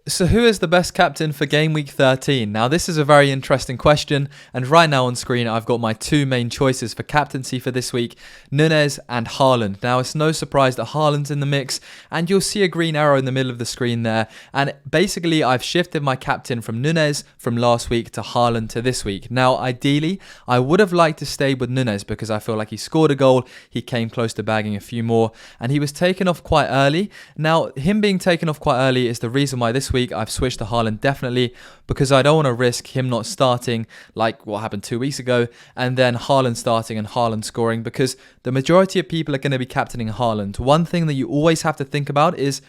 So who is the best captain for game week 13? Now this is a very interesting question, and right now on screen I've got my two main choices for captaincy for this week, Nunez and Haaland. Now it's no surprise that Haaland's in the mix, and you'll see a green arrow in the middle of the screen there, and basically I've shifted my captain from Nunez from last week to Haaland to this week. Now ideally I would have liked to stay with Nunez because I feel like he scored a goal, he came close to bagging a few more, and he was taken off quite early. Now him being taken off quite early is the reason why this week I've switched to Haaland definitely, because I don't want to risk him not starting like what happened 2 weeks ago and then Haaland starting and Haaland scoring, because the majority of people are going to be captaining Haaland. One thing that you always have to think about is,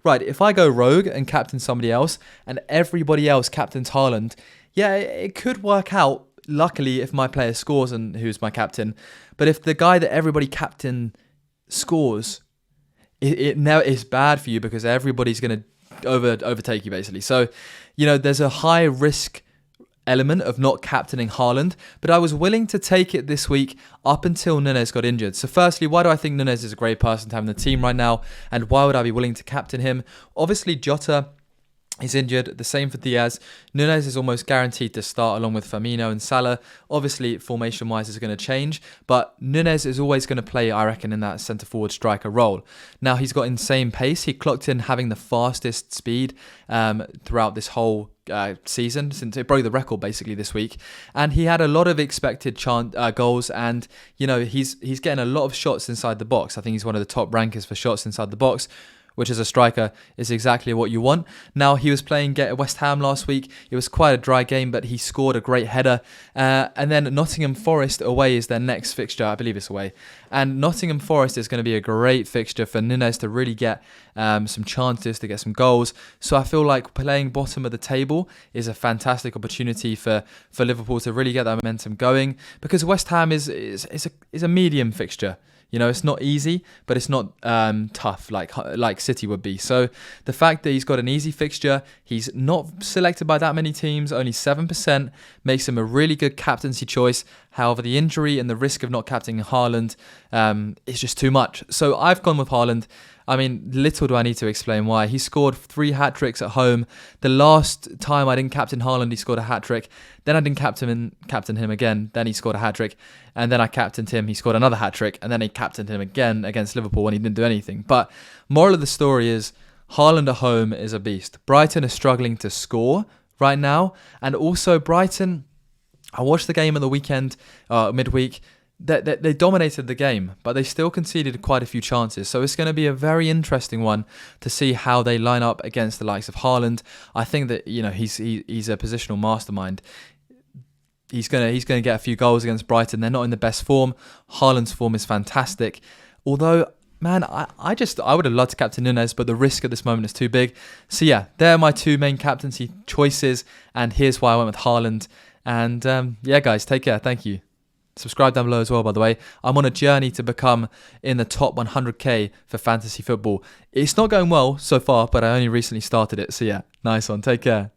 right, if I go rogue and captain somebody else and everybody else captains Haaland, yeah, it could work out, luckily, if my player scores and who's my captain. But if the guy that everybody captain scores, it now is bad for you because everybody's going to overtake you basically. So, there's a high risk element of not captaining Haaland, but I was willing to take it this week up until Nunez got injured. So firstly, why do I think Nunez is a great person to have in the team right now, and why would I be willing to captain him? Obviously, Jota is injured, the same for Diaz. Nunez is almost guaranteed to start along with Firmino and Salah. Obviously, formation-wise is going to change, but Nunez is always going to play, I reckon, in that centre-forward striker role. Now, he's got insane pace. He clocked in having the fastest speed throughout this whole season, since it broke the record basically this week, and he had a lot of expected goals, and he's getting a lot of shots inside the box. I think he's one of the top rankers for shots inside the box, which as a striker is exactly what you want. Now, he was playing West Ham last week. It was quite a dry game, but he scored a great header. And then Nottingham Forest away is their next fixture. I believe it's away. And Nottingham Forest is going to be a great fixture for Nunez to really get some chances, to get some goals. So I feel like playing bottom of the table is a fantastic opportunity for Liverpool to really get that momentum going, because West Ham is a medium fixture. It's not easy, but it's not tough like City would be. So the fact that he's got an easy fixture, he's not selected by that many teams, only 7%, makes him a really good captaincy choice. However, the injury and the risk of not captaining Haaland is just too much. So I've gone with Haaland. I mean, little do I need to explain why. He scored 3 hat-tricks at home. The last time I didn't captain Haaland, he scored a hat-trick. Then I didn't captain him again. Then he scored a hat-trick. And then I captained him. He scored another hat-trick. And then he captained him again against Liverpool when he didn't do anything. But moral of the story is, Haaland at home is a beast. Brighton is struggling to score right now. And also Brighton, I watched the game at the weekend, midweek. They dominated the game, but they still conceded quite a few chances. So it's going to be a very interesting one to see how they line up against the likes of Haaland. I think that he's a positional mastermind. He's going to get a few goals against Brighton. They're not in the best form. Haaland's form is fantastic. Although, man, I would have loved to captain Nunez, but the risk at this moment is too big. So yeah, they're my two main captaincy choices, and here's why I went with Haaland. And yeah, guys, take care. Thank you. Subscribe down below as well, by the way. I'm on a journey to become in the top 100k for fantasy football. It's not going well so far, but I only recently started it. So yeah, nice one. Take care.